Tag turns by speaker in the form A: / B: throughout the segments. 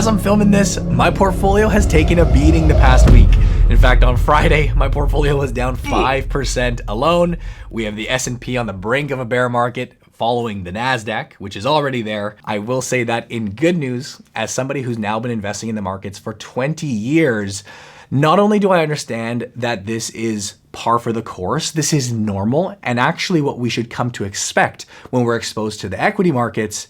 A: As I'm filming this, my portfolio has taken a beating the past week. In fact, on Friday, my portfolio was down 5% alone. We have the S&P on the brink of a bear market following the NASDAQ, which is already there. I will say that in good news, as somebody who's now been investing in the markets for 20 years, not only do I understand that this is par for the course, this is normal, and actually what we should come to expect when we're exposed to the equity markets,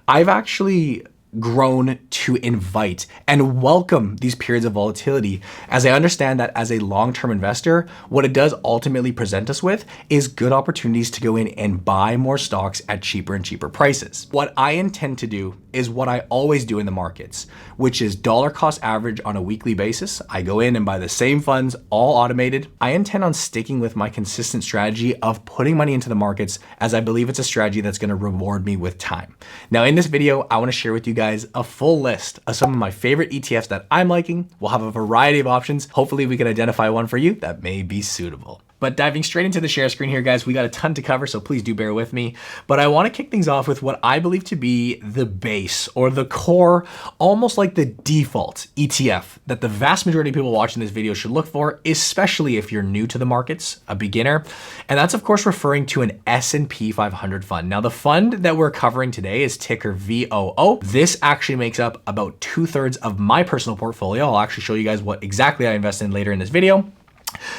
A: I've actually grown to invite and welcome these periods of volatility, as I understand that as a long-term investor, what it does ultimately present us with is good opportunities to go in and buy more stocks at cheaper and cheaper prices. What I intend to do is what I always do in the markets, which is dollar cost average on a weekly basis. I go in and buy the same funds, all automated. I intend on sticking with my consistent strategy of putting money into the markets, as I believe it's a strategy that's going to reward me with time. Now, in this video, I want to share with you guys a full list of some of my favorite ETFs that I'm liking. We'll have a variety of options. Hopefully we can identify one for you that may be suitable. But diving straight into the share screen here, guys, we got a ton to cover, so please do bear with me. But I want to kick things off with what I believe to be the base or the core, almost like the default ETF that the vast majority of people watching this video should look for, especially if you're new to the markets, a beginner. And that's, of course, referring to an S&P 500 fund. Now, the fund that we're covering today is ticker VOO. This actually makes up about 2/3 of my personal portfolio. I'll actually show you guys what exactly I invest in later in this video.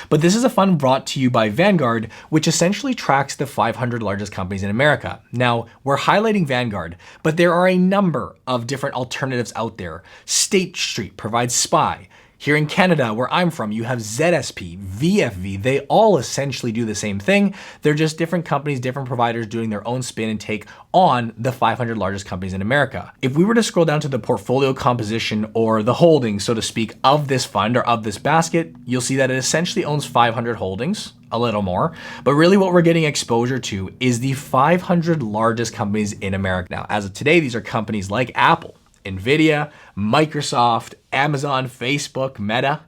A: But this is a fund brought to you by Vanguard, which essentially tracks the 500 largest companies in America. Now, we're highlighting Vanguard, but there are a number of different alternatives out there. State Street provides SPY. Here in Canada, where I'm from, you have ZSP, VFV. They all essentially do the same thing. They're just different companies, different providers doing their own spin and take on the 500 largest companies in America. If we were to scroll down to the portfolio composition or the holdings, so to speak, of this fund or of this basket, you'll see that it essentially owns 500 holdings, a little more. But really what we're getting exposure to is the 500 largest companies in America. Now, as of today, these are companies like Apple, NVIDIA, Microsoft, Amazon, Facebook, Meta,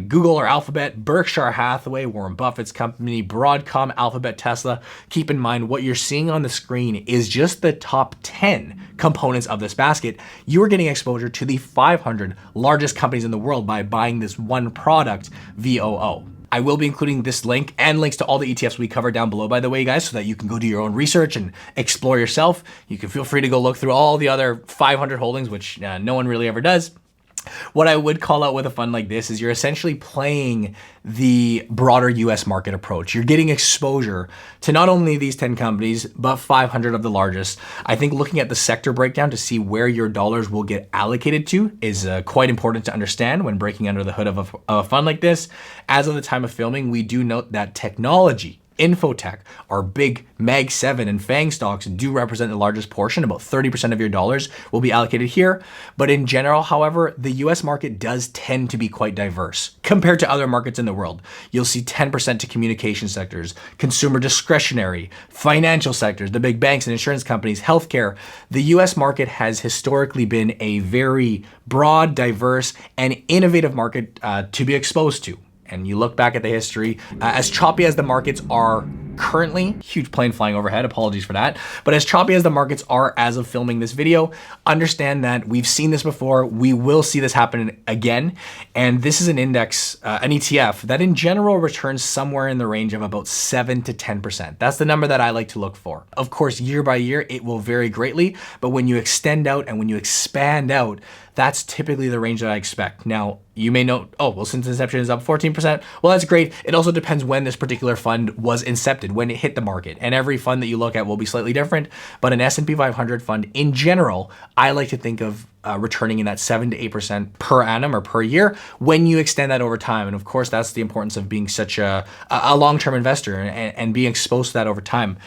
A: Google or Alphabet, Berkshire Hathaway, Warren Buffett's company, Broadcom, Alphabet, Tesla. Keep in mind what you're seeing on the screen is just the top 10 components of this basket. You are getting exposure to the 500 largest companies in the world by buying this one product, VOO. I will be including this link and links to all the ETFs we cover down below, by the way, guys, so that you can go do your own research and explore yourself. You can feel free to go look through all the other 500 holdings, which no one really ever does. What I would call out with a fund like this is you're essentially playing the broader US market approach. You're getting exposure to not only these 10 companies, but 500 of the largest. I think looking at the sector breakdown to see where your dollars will get allocated to is quite important to understand when breaking under the hood of a fund like this. As of the time of filming, we do note that technology, infotech, our big Mag 7 and FANG stocks do represent the largest portion. About 30% of your dollars will be allocated here. But in general, however, the US market does tend to be quite diverse compared to other markets in the world. You'll see 10% to communication sectors, consumer discretionary, financial sectors, the big banks and insurance companies, healthcare. The US market has historically been a very broad, diverse, and innovative market to be exposed to. And you look back at the history, as choppy as the markets are currently, huge plane flying overhead, apologies for that, but as choppy as the markets are as of filming this video, understand that we've seen this before, we will see this happen again, and this is an index, an ETF, that in general returns somewhere in the range of about 7 to 10%. That's the number that I like to look for. Of course, year by year, it will vary greatly, but when you extend out and when you expand out, that's typically the range that I expect. Now, you may note, oh, well, since inception is up 14%, well, that's great. It also depends when this particular fund was incepted, when it hit the market. And every fund that you look at will be slightly different, but an S&P 500 fund in general, I like to think of returning in that 7 to 8% per annum or per year when you extend that over time. And of course, that's the importance of being such a long-term investor and being exposed to that over time.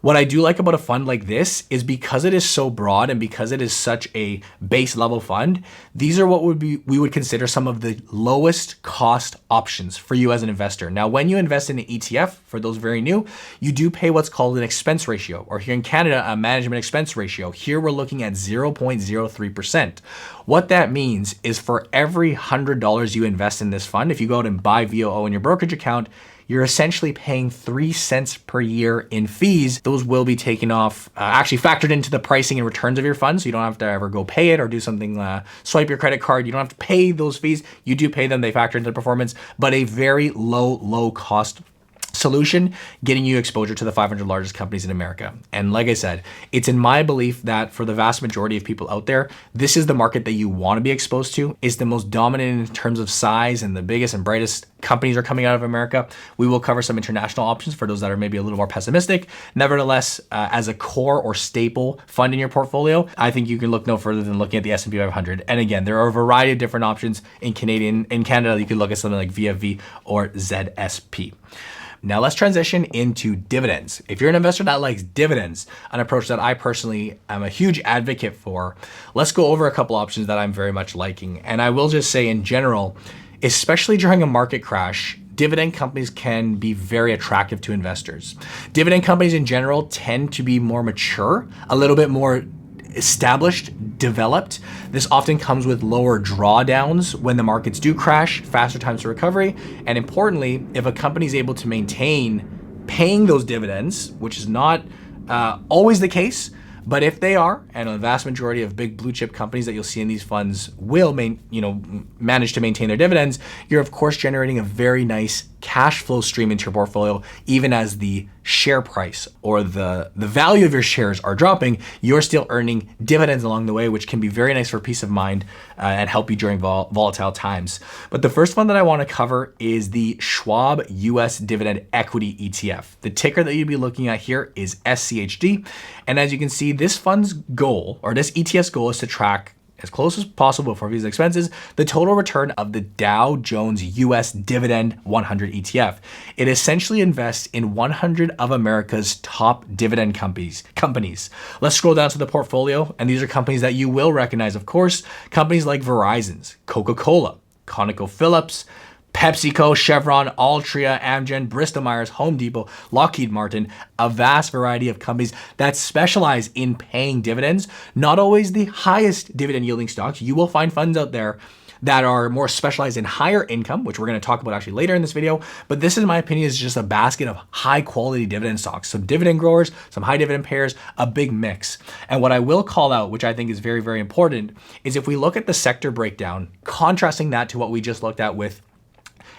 A: What I do like about a fund like this is because it is so broad and because it is such a base level fund, these are what we would consider some of the lowest cost options for you as an investor. Now, when you invest in an ETF, for those very new, you do pay what's called an expense ratio, or here in Canada, a management expense ratio. Here we're looking at 0.03%. What that means is for every $100 you invest in this fund, if you go out and buy VOO in your brokerage account, you're essentially paying 3 cents per year in fees. Those will be taken off, actually factored into the pricing and returns of your fund. So you don't have to ever go pay it or do something, swipe your credit card. You don't have to pay those fees. You do pay them, they factor into the performance, but a very low cost solution, getting you exposure to the 500 largest companies in America. And like I said, it's in my belief that for the vast majority of people out there, this is the market that you want to be exposed to. It's the most dominant in terms of size, and the biggest and brightest companies are coming out of America. We will cover some international options for those that are maybe a little more pessimistic. Nevertheless, as a core or staple fund in your portfolio, I think you can look no further than looking at the S&P 500. And again, there are a variety of different options in Canada. You could look at something like VFV or ZSP. Now let's transition into dividends. If you're an investor that likes dividends, an approach that I personally am a huge advocate for, let's go over a couple options that I'm very much liking. And I will just say in general, especially during a market crash, dividend companies can be very attractive to investors. Dividend companies in general tend to be more mature, a little bit more established, developed. This often comes with lower drawdowns when the markets do crash, faster times to recovery. And importantly, if a company is able to maintain paying those dividends, which is not always the case, but if they are, and a vast majority of big blue chip companies that you'll see in these funds will manage to maintain their dividends, you're of course generating a very nice cash flow stream into your portfolio. Even as the share price or the value of your shares are dropping, you're still earning dividends along the way, which can be very nice for peace of mind and help you during volatile times. But the first one that I want to cover is the Schwab US Dividend Equity ETF. The ticker that you'd be looking at here is SCHD. And as you can see, this fund's goal, or this ETF's goal, is to track as close as possible before fees and expenses, the total return of the Dow Jones US Dividend 100 ETF. It essentially invests in 100 of America's top dividend companies. Let's scroll down to the portfolio, and these are companies that you will recognize, of course. Companies like Verizon's, Coca-Cola, ConocoPhillips, PepsiCo, Chevron, Altria, Amgen, Bristol-Myers, Home Depot, Lockheed Martin, a vast variety of companies that specialize in paying dividends. Not always the highest dividend yielding stocks. You will find funds out there that are more specialized in higher income, which we're going to talk about actually later in this video. But this, in my opinion, is just a basket of high quality dividend stocks, some dividend growers, some high dividend payers, a big mix. And what I will call out, which I think is very, very important, is if we look at the sector breakdown, contrasting that to what we just looked at with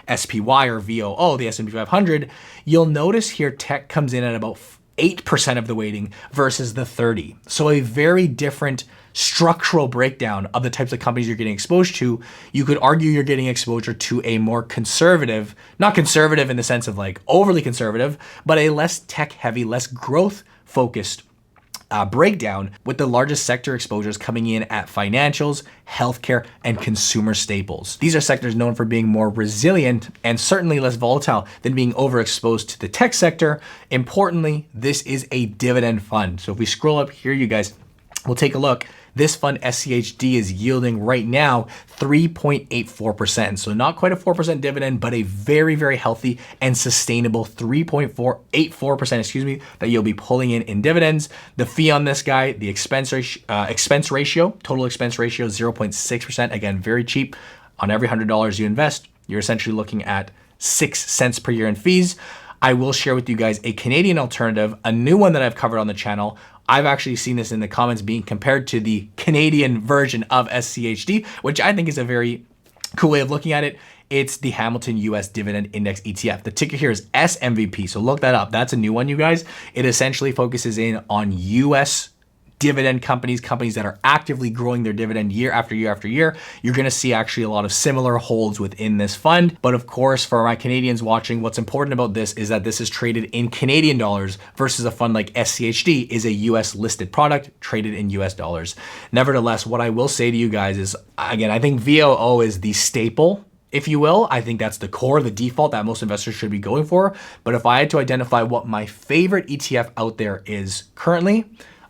A: SPY or VOO, the S&P 500, you'll notice here tech comes in at about 8% of the weighting versus the 30. So a very different structural breakdown of the types of companies you're getting exposed to. You could argue you're getting exposure to a more conservative, not conservative in the sense of like overly conservative, but a less tech heavy, less growth focused breakdown, with the largest sector exposures coming in at financials, healthcare, and consumer staples. These are sectors known for being more resilient and certainly less volatile than being overexposed to the tech sector. Importantly, this is a dividend fund. So if we scroll up here, you guys, we'll take a look. This fund, SCHD, is yielding right now 3.84%. So not quite a 4% dividend, but a very, very healthy and sustainable 3.84%, that you'll be pulling in dividends. The fee on this guy, the expense ratio, total expense ratio, 0.6%. Again, very cheap. On every $100 you invest, you're essentially looking at 6 cents per year in fees. I will share with you guys a Canadian alternative, a new one that I've covered on the channel. I've actually seen this in the comments being compared to the Canadian version of SCHD, which I think is a very cool way of looking at it. It's the Hamilton US Dividend Index ETF. The ticker here is SMVP, so look that up. That's a new one, you guys. It essentially focuses in on US dividend companies that are actively growing their dividend year after year after year. You're going to see actually a lot of similar holds within this fund. But of course, for my Canadians watching, what's important about this is that this is traded in Canadian dollars versus a fund like SCHD is a US listed product traded in US dollars. Nevertheless, what I will say to you guys is, again, I think VOO is the staple, if you will. I think that's the core, the default that most investors should be going for. But if I had to identify what my favorite ETF out there is currently,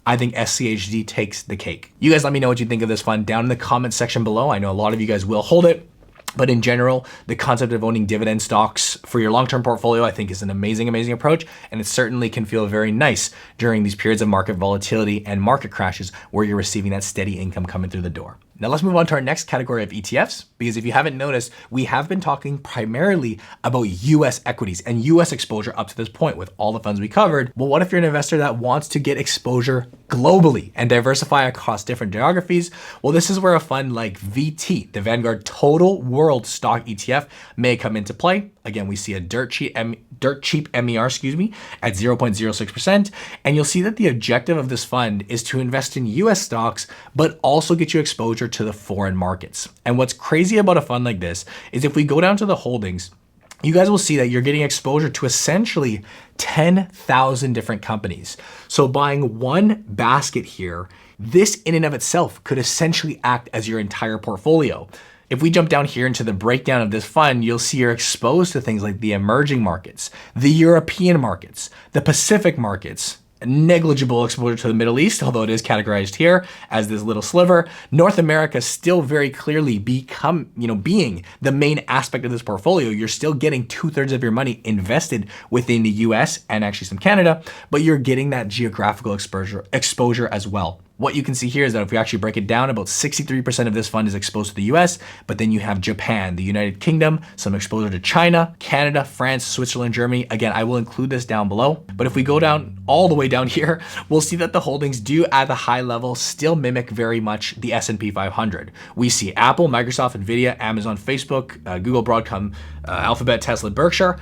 A: I think SCHD takes the cake. You guys let me know what you think of this fund down in the comment section below. I know a lot of you guys will hold it, but in general, the concept of owning dividend stocks for your long-term portfolio, I think, is an amazing, amazing approach. And it certainly can feel very nice during these periods of market volatility and market crashes where you're receiving that steady income coming through the door. Now let's move on to our next category of ETFs, because if you haven't noticed, we have been talking primarily about US equities and US exposure up to this point with all the funds we covered. Well, what if you're an investor that wants to get exposure globally and diversify across different geographies? Well, this is where a fund like VT, the Vanguard Total World Stock ETF, may come into play. Again, we see a dirt cheap MER, at 0.06%. And you'll see that the objective of this fund is to invest in US stocks, but also get you exposure to the foreign markets. And what's crazy about a fund like this is if we go down to the holdings, you guys will see that you're getting exposure to essentially 10,000 different companies. So buying one basket here, this in and of itself could essentially act as your entire portfolio. If we jump down here into the breakdown of this fund, you'll see you're exposed to things like the emerging markets, the European markets, the Pacific markets, negligible exposure to the Middle East, although it is categorized here as this little sliver. North America still very clearly being the main aspect of this portfolio. You're still getting 2/3 of your money invested within the US and actually some Canada, but you're getting that geographical exposure as well. What you can see here is that if we actually break it down, about 63% of this fund is exposed to the US, but then you have Japan, the United Kingdom, some exposure to China, Canada, France, Switzerland, Germany. Again, I will include this down below. But if we go down all the way down here, we'll see that the holdings do at the high level still mimic very much the S&P 500. We see Apple, Microsoft, Nvidia, Amazon, Facebook, Google, Broadcom, Alphabet, Tesla, Berkshire,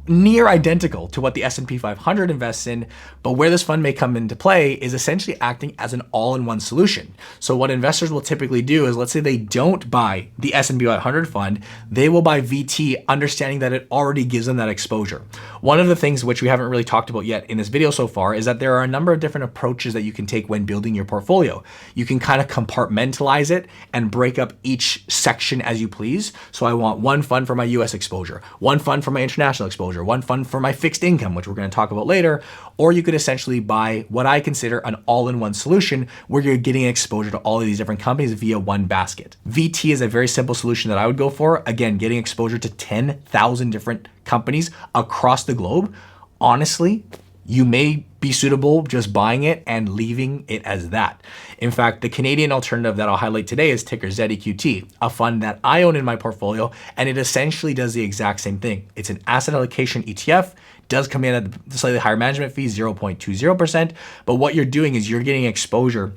A: near identical to what the S&P 500 invests in, but where this fund may come into play is essentially acting as an all-in-one solution. So what investors will typically do is, let's say they don't buy the S&P 500 fund, they will buy VT, understanding that it already gives them that exposure. One of the things which we haven't really talked about yet in this video so far is that there are a number of different approaches that you can take when building your portfolio. You can kind of compartmentalize it and break up each section as you please. So I want one fund for my US exposure, one fund for my international exposure, one fund for my fixed income, which we're going to talk about later, or you could essentially buy what I consider an all-in-one solution where you're getting exposure to all of these different companies via one basket. VT is a very simple solution that I would go for. Again, getting exposure to 10,000 different companies across the globe. Honestly, you may be suitable just buying it and leaving it as that. In fact, the Canadian alternative that I'll highlight today is ticker ZEQT, a fund that I own in my portfolio, and it essentially does the exact same thing. It's an asset allocation ETF, does come in at the slightly higher management fee, 0.20%, but what you're doing is you're getting exposure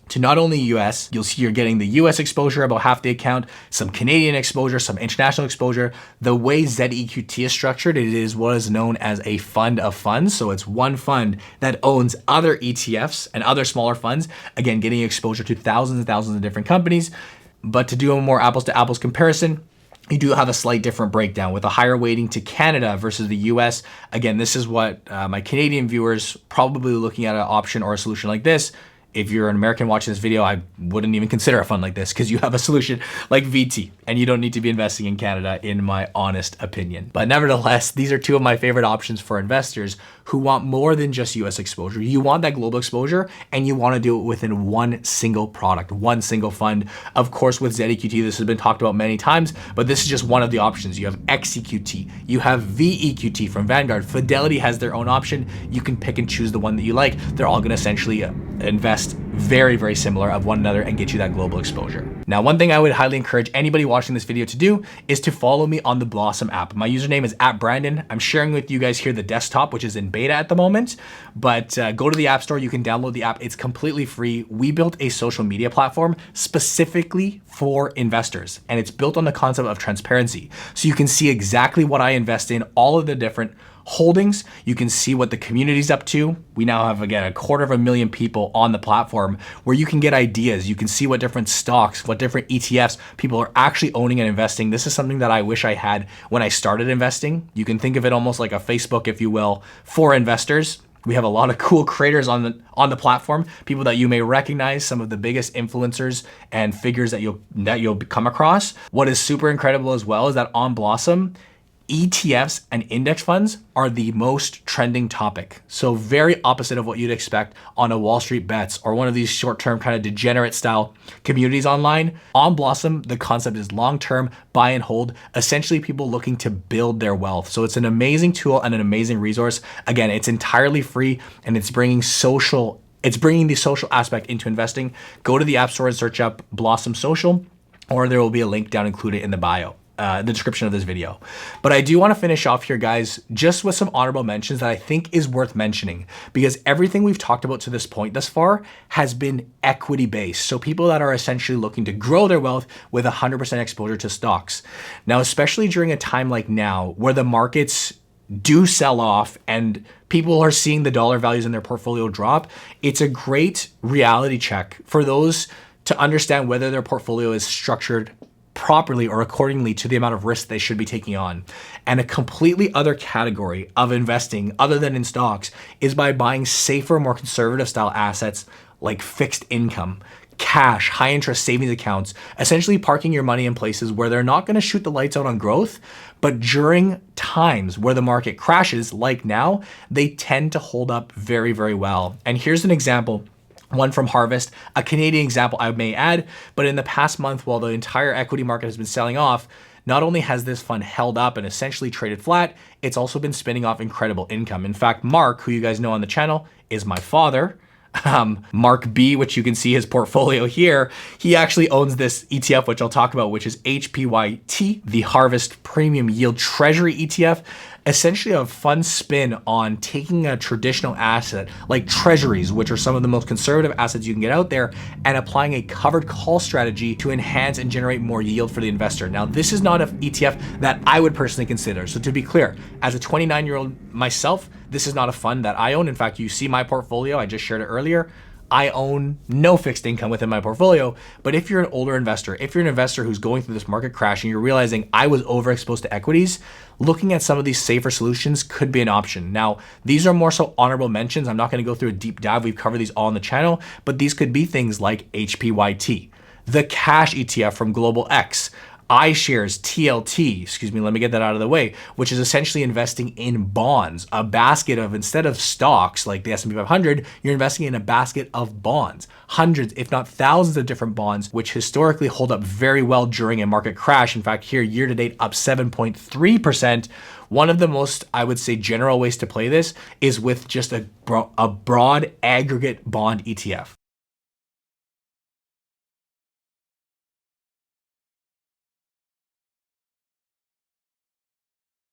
A: to not only US, you'll see you're getting the US exposure, about half the account, some Canadian exposure, some international exposure. The way ZEQT is structured, it is what is known as a fund of funds. So it's one fund that owns other ETFs and other smaller funds, again, getting exposure to thousands and thousands of different companies. But to do a more apples to apples comparison, you do have a slight different breakdown with a higher weighting to Canada versus the US. Again, this is what my Canadian viewers probably looking at an option or a solution like this. If you're an American watching this video, I wouldn't even consider a fund like this because you have a solution like VT and you don't need to be investing in Canada, in my honest opinion. But nevertheless, these are two of my favorite options for investors who want more than just US exposure. You want that global exposure and you want to do it within one single product, one single fund. Of course, with ZEQT, this has been talked about many times, but this is just one of the options. You have XEQT, you have VEQT from Vanguard. Fidelity has their own option. You can pick and choose the one that you like. They're all going to essentially invest very, very similar of one another and get you that global exposure. Now, one thing I would highly encourage anybody watching this video to do is to follow me on the Blossom app. My username is @Brandon. I'm sharing with you guys here the desktop, which is in beta at the moment, but go to the App Store. You can download the app. It's completely free. We built a social media platform specifically for investors, and it's built on the concept of transparency. So you can see exactly what I invest in, all of the different holdings. You can see what the community's up to. We now have, again, 250,000 people on the platform where you can get ideas. You can see what different stocks, what different ETFs people are actually owning and investing. This is something that I wish I had when I started investing. You can think of it almost like a Facebook, if you will, for investors. We have a lot of cool creators on the platform, people that you may recognize, some of the biggest influencers and figures that you'll come across. What is super incredible as well is that on Blossom, ETFs and index funds are the most trending topic. So very opposite of what you'd expect on a Wall Street Bets or one of these short-term kind of degenerate style communities online. On Blossom, the concept is long-term, buy and hold, essentially people looking to build their wealth. So it's an amazing tool and an amazing resource. Again, it's entirely free and it's bringing social It's bringing the social aspect into investing. Go to the App Store and search up Blossom Social, or there will be a link down included in the bio. The description of this video. But I do want to finish off here, guys, just with some honorable mentions that I think is worth mentioning, because everything we've talked about to this point thus far has been equity based. So people that are essentially looking to grow their wealth with 100% exposure to stocks. Now, especially during a time like now where the markets do sell off and people are seeing the dollar values in their portfolio drop, it's a great reality check for those to understand whether their portfolio is structured properly or accordingly to the amount of risk they should be taking on. And a completely other category of investing other than in stocks is by buying safer, more conservative style assets like fixed income, cash, high interest savings accounts, essentially parking your money in places where they're not going to shoot the lights out on growth, but during times where the market crashes like now, they tend to hold up very, very well. And here's an example. One from Harvest, a Canadian example I may add, but in the past month, while the entire equity market has been selling off, not only has this fund held up and essentially traded flat, it's also been spinning off incredible income. In fact, Mark, who you guys know on the channel, is my father. Mark B, which you can see his portfolio here, he actually owns this ETF, which I'll talk about, which is HPYT, the Harvest Premium Yield Treasury ETF. Essentially a fun spin on taking a traditional asset like treasuries, which are some of the most conservative assets you can get out there, and applying a covered call strategy to enhance and generate more yield for the investor. Now, this is not an ETF that I would personally consider. So to be clear, as a 29-year-old myself, this is not a fund that I own. In fact, you see my portfolio, I just shared it earlier. I own no fixed income within my portfolio. But if you're an older investor, if you're an investor who's going through this market crash and you're realizing I was overexposed to equities, looking at some of these safer solutions could be an option. Now, these are more so honorable mentions. I'm not going to go through a deep dive. We've covered these all on the channel, but these could be things like HPYT, the cash ETF from Global X, iShares TLT, let me get that out of the way, which is essentially investing in bonds, a basket of, instead of stocks like the S&P 500, you're investing in a basket of bonds, hundreds, if not thousands of different bonds, which historically hold up very well during a market crash. In fact, here year to date up 7.3%. One of the most, I would say, general ways to play this is with just a broad aggregate bond ETF.